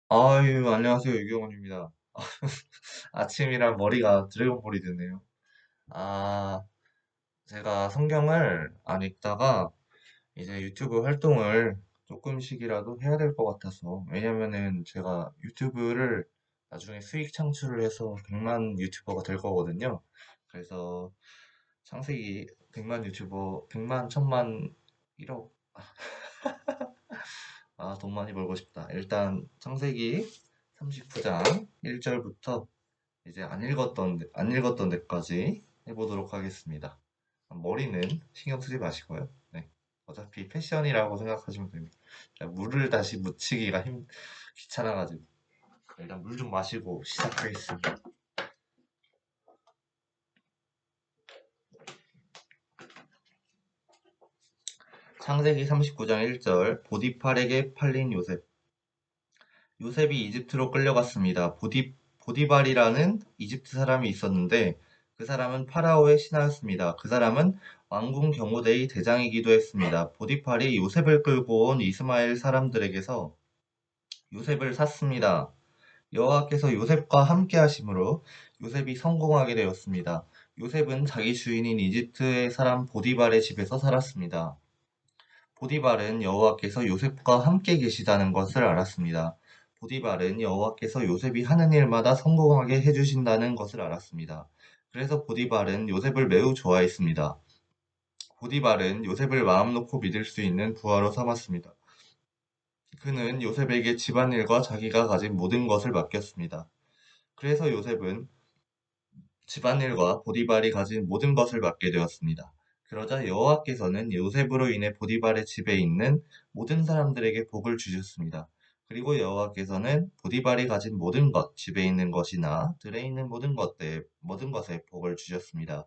아유, 안녕하세요. 유경원입니다. 아침이라 머리가 드래곤볼이 되네요. 아, 제가 성경을 안 읽다가 이제 유튜브 활동을 조금씩이라도 해야 될 것 같아서. 왜냐면은 제가 유튜브를 나중에 수익 창출을 해서 100만 유튜버가 될 거거든요. 그래서 창세기 100만 유튜버, 100만, 1000만, 1억. 돈 많이 벌고 싶다. 일단 창세기 39장 1절부터 이제 안 읽었던 데까지 해보도록 하겠습니다. 머리는 신경 쓰지 마시고요. 네. 어차피 패션이라고 생각하시면 됩니다. 자, 물을 다시 묻히기가 귀찮아가지고. 일단 물 좀 마시고 시작하겠습니다. 창세기 39장 1절 보디팔에게 팔린 요셉. 요셉이 이집트로 끌려갔습니다. 보디발이라는 이집트 사람이 있었는데 그 사람은 파라오의 신하였습니다. 그 사람은 왕궁 경호대의 대장이기도 했습니다. 보디팔이 요셉을 끌고 온 이스마엘 사람들에게서 요셉을 샀습니다. 여호와께서 요셉과 함께 하심으로 요셉이 성공하게 되었습니다. 요셉은 자기 주인인 이집트의 사람 보디발의 집에서 살았습니다. 보디발은 여호와께서 요셉과 함께 계시다는 것을 알았습니다. 보디발은 여호와께서 요셉이 하는 일마다 성공하게 해주신다는 것을 알았습니다. 그래서 보디발은 요셉을 매우 좋아했습니다. 보디발은 요셉을 마음 놓고 믿을 수 있는 부하로 삼았습니다. 그는 요셉에게 집안일과 자기가 가진 모든 것을 맡겼습니다. 그래서 요셉은 집안일과 보디발이 가진 모든 것을 맡게 되었습니다. 그러자 여호와께서는 요셉으로 인해 보디발의 집에 있는 모든 사람들에게 복을 주셨습니다. 그리고 여호와께서는 보디발이 가진 모든 것, 집에 있는 것이나 들에 있는 모든 것에 복을 주셨습니다.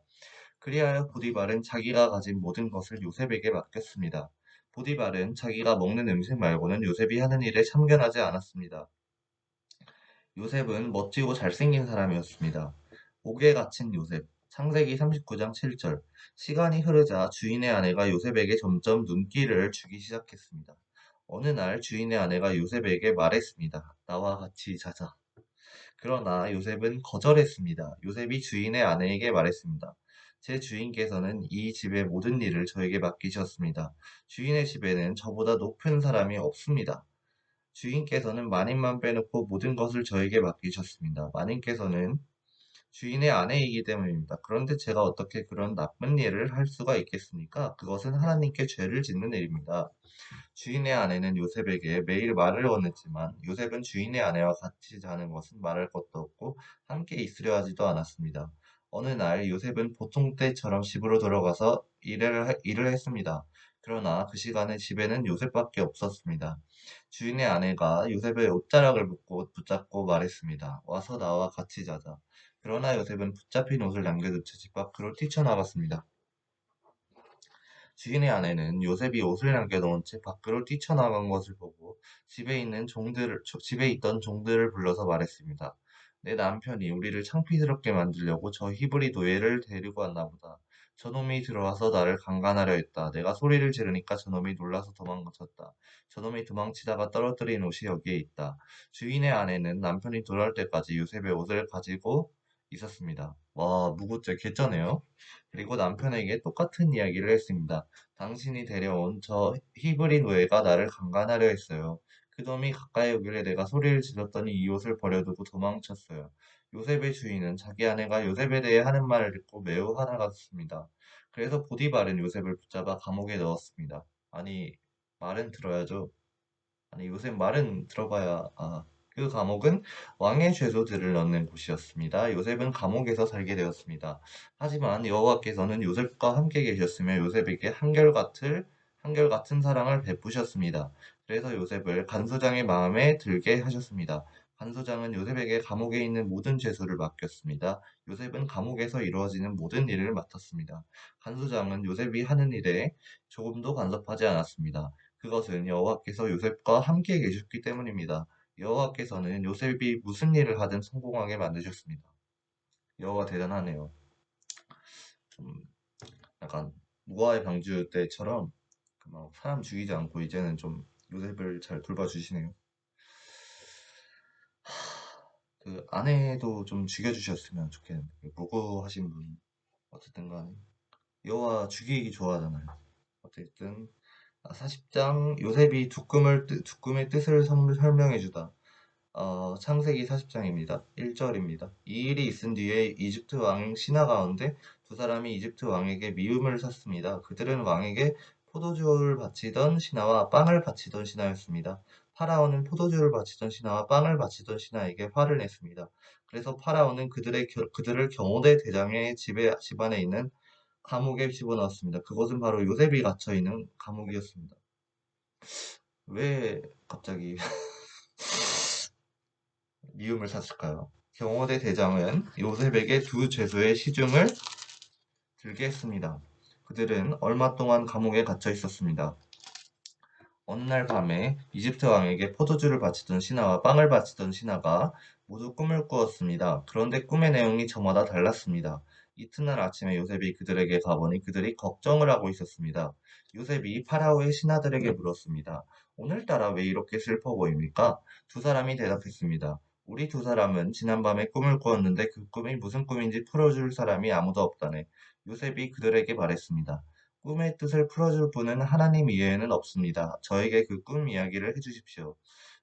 그리하여 보디발은 자기가 가진 모든 것을 요셉에게 맡겼습니다. 보디발은 자기가 먹는 음식 말고는 요셉이 하는 일에 참견하지 않았습니다. 요셉은 멋지고 잘생긴 사람이었습니다. 옥에 갇힌 요셉. 창세기 39장 7절. 시간이 흐르자 주인의 아내가 요셉에게 점점 눈길을 주기 시작했습니다. 어느 날 주인의 아내가 요셉에게 말했습니다. 나와 같이 자자. 그러나 요셉은 거절했습니다. 요셉이 주인의 아내에게 말했습니다. 제 주인께서는 이 집의 모든 일을 저에게 맡기셨습니다. 주인의 집에는 저보다 높은 사람이 없습니다. 주인께서는 마님만 빼놓고 모든 것을 저에게 맡기셨습니다. 마님께서는 주인의 아내이기 때문입니다. 그런데 제가 어떻게 그런 나쁜 일을 할 수가 있겠습니까? 그것은 하나님께 죄를 짓는 일입니다. 주인의 아내는 요셉에게 매일 말을 건넸지만 요셉은 주인의 아내와 같이 자는 것은 말할 것도 없고 함께 있으려 하지도 않았습니다. 어느 날 요셉은 보통 때처럼 집으로 들어가서 일을 했습니다. 그러나 그 시간에 집에는 요셉밖에 없었습니다. 주인의 아내가 요셉의 옷자락을 붙잡고 말했습니다. 와서 나와 같이 자자. 그러나 요셉은 붙잡힌 옷을 남겨둔 채 집 밖으로 뛰쳐나갔습니다. 주인의 아내는 요셉이 옷을 남겨놓은 채 밖으로 뛰쳐나간 것을 보고 집에 있던 종들을 불러서 말했습니다. 내 남편이 우리를 창피스럽게 만들려고 저 히브리 노예를 데리고 왔나 보다. 저놈이 들어와서 나를 강간하려 했다. 내가 소리를 지르니까 저놈이 놀라서 도망쳤다. 저놈이 도망치다가 떨어뜨린 옷이 여기에 있다. 주인의 아내는 남편이 돌아올 때까지 요셉의 옷을 가지고 있었습니다. 와, 무고죄 개쩌네요. 그리고 남편에게 똑같은 이야기를 했습니다. 당신이 데려온 저 히브리 노예가 나를 강간하려 했어요. 그놈이 가까이 오길래 내가 소리를 질렀더니 이 옷을 버려두고 도망쳤어요. 요셉의 주인은 자기 아내가 요셉에 대해 하는 말을 듣고 매우 화나갔습니다. 그래서 보디발은 요셉을 붙잡아 감옥에 넣었습니다. 아니, 말은 들어야죠. 아니, 요셉 말은 들어봐야, 그 감옥은 왕의 죄소들을 넣는 곳이었습니다. 요셉은 감옥에서 살게 되었습니다. 하지만 여호와께서는 요셉과 함께 계셨으며 요셉에게 한결같은 사랑을 베푸셨습니다. 그래서 요셉을 간소장의 마음에 들게 하셨습니다. 간소장은 요셉에게 감옥에 있는 모든 죄수를 맡겼습니다. 요셉은 감옥에서 이루어지는 모든 일을 맡았습니다. 간소장은 요셉이 하는 일에 조금도 간섭하지 않았습니다. 그것은 여호와께서 요셉과 함께 계셨기 때문입니다. 여호와께서는 요셉이 무슨 일을 하든 성공하게 만드셨습니다. 여호와 대단하네요. 좀 약간 노아의 방주 때처럼 그막 사람 죽이지 않고 이제는 좀 요셉을 잘 돌봐주시네요. 그 아내도 좀 죽여주셨으면 좋겠는데, 그 무고하신 분. 어쨌든 간에. 여호와 죽이기 좋아하잖아요. 어쨌든, 40장 요셉이 두 꿈의 뜻을 설명해주다. 창세기 40장입니다. 1절입니다. 이 일이 있은 뒤에 이집트 왕 신하 가운데 두 사람이 이집트 왕에게 미움을 샀습니다. 그들은 왕에게 포도주를 바치던 신하와 빵을 바치던 신하였습니다. 파라오는 포도주를 바치던 신하와 빵을 바치던 신하에게 화를 냈습니다. 그래서 파라오는 그들을 경호대 대장의 집안에 있는 감옥에 집어넣었습니다. 그것은 바로 요셉이 갇혀 있는 감옥이었습니다. 왜 갑자기 미움을 샀을까요? 경호대 대장은 요셉에게 두 죄수의 시중을 들게 했습니다. 그들은 얼마 동안 감옥에 갇혀 있었습니다. 어느 날 밤에 이집트 왕에게 포도주를 바치던 신하와 빵을 바치던 신하가 모두 꿈을 꾸었습니다. 그런데 꿈의 내용이 저마다 달랐습니다. 이튿날 아침에 요셉이 그들에게 가보니 그들이 걱정을 하고 있었습니다. 요셉이 파라오의 신하들에게 물었습니다. 오늘따라 왜 이렇게 슬퍼 보입니까? 두 사람이 대답했습니다. 우리 두 사람은 지난밤에 꿈을 꾸었는데 그 꿈이 무슨 꿈인지 풀어줄 사람이 아무도 없다네. 요셉이 그들에게 말했습니다. 꿈의 뜻을 풀어줄 분은 하나님 이외에는 없습니다. 저에게 그 꿈 이야기를 해주십시오.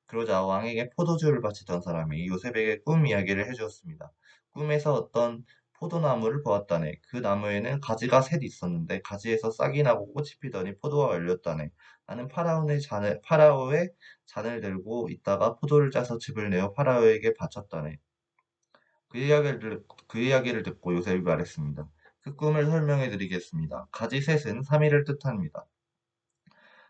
그러자 왕에게 포도주를 바치던 사람이 요셉에게 꿈 이야기를 해주었습니다. 꿈에서 어떤 포도나무를 보았다네. 그 나무에는 가지가 셋 있었는데 가지에서 싹이 나고 꽃이 피더니 포도가 열렸다네. 나는 파라오의 잔을 들고 있다가 포도를 짜서 즙을 내어 파라오에게 바쳤다네. 그 이야기를 듣고 요셉이 말했습니다. 그 꿈을 설명해 드리겠습니다. 가지 셋은 3일을 뜻합니다.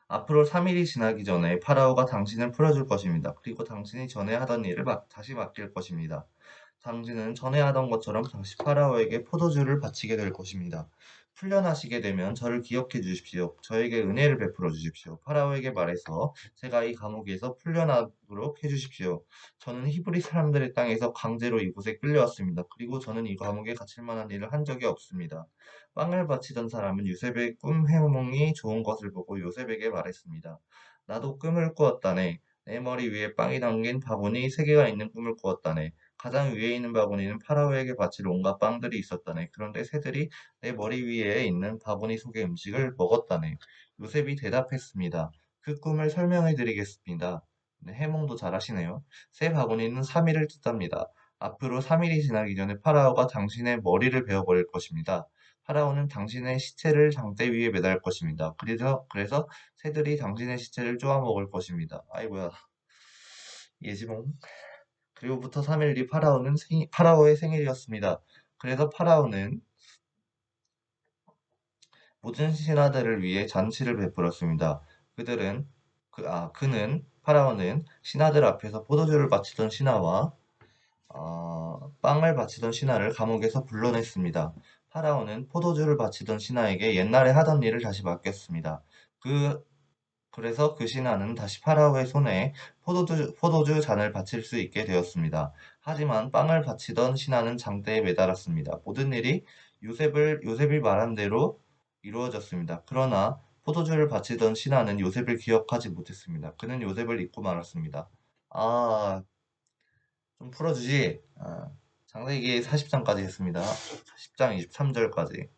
앞으로 3일이 지나기 전에 파라오가 당신을 풀어줄 것입니다. 그리고 당신이 전에 하던 일을 다시 맡길 것입니다. 당신은 전에 하던 것처럼 다시 파라오에게 포도주를 바치게 될 것입니다. 풀려나시게 되면 저를 기억해 주십시오. 저에게 은혜를 베풀어 주십시오. 파라오에게 말해서 제가 이 감옥에서 풀려나도록 해 주십시오. 저는 히브리 사람들의 땅에서 강제로 이곳에 끌려왔습니다. 그리고 저는 이 감옥에 갇힐 만한 일을 한 적이 없습니다. 빵을 바치던 사람은 요셉의 꿈 해몽이 좋은 것을 보고 요셉에게 말했습니다. 나도 꿈을 꾸었다네. 내 머리 위에 빵이 담긴 바구니 3개가 있는 꿈을 꾸었다네. 가장 위에 있는 바구니는 파라오에게 바칠 온갖 빵들이 있었다네. 그런데 새들이 내 머리 위에 있는 바구니 속의 음식을 먹었다네. 요셉이 대답했습니다. 그 꿈을 설명해 드리겠습니다. 네, 해몽도 잘하시네요. 새 바구니는 3일을 뜻합니다. 앞으로 3일이 지나기 전에 파라오가 당신의 머리를 베어버릴 것입니다. 파라오는 당신의 시체를 장대 위에 매달 것입니다. 그래서 새들이 당신의 시체를 쪼아 먹을 것입니다. 아이고야. 예지몽. 그리고부터 3일 뒤 파라오의 생일이었습니다. 그래서 파라오는 모든 신하들을 위해 잔치를 베풀었습니다. 파라오는 신하들 앞에서 포도주를 바치던 신하와 빵을 바치던 신하를 감옥에서 불러냈습니다. 파라오는 포도주를 바치던 신하에게 옛날에 하던 일을 다시 맡겼습니다. 그래서 그 신하는 다시 파라오의 손에 포도주 잔을 바칠 수 있게 되었습니다. 하지만 빵을 바치던 신하는 장대에 매달았습니다. 모든 일이 요셉이 말한 대로 이루어졌습니다. 그러나 포도주를 바치던 신하는 요셉을 기억하지 못했습니다. 그는 요셉을 잊고 말았습니다. 아, 좀 풀어주지. 장세기 40장까지 했습니다. 40장 23절까지.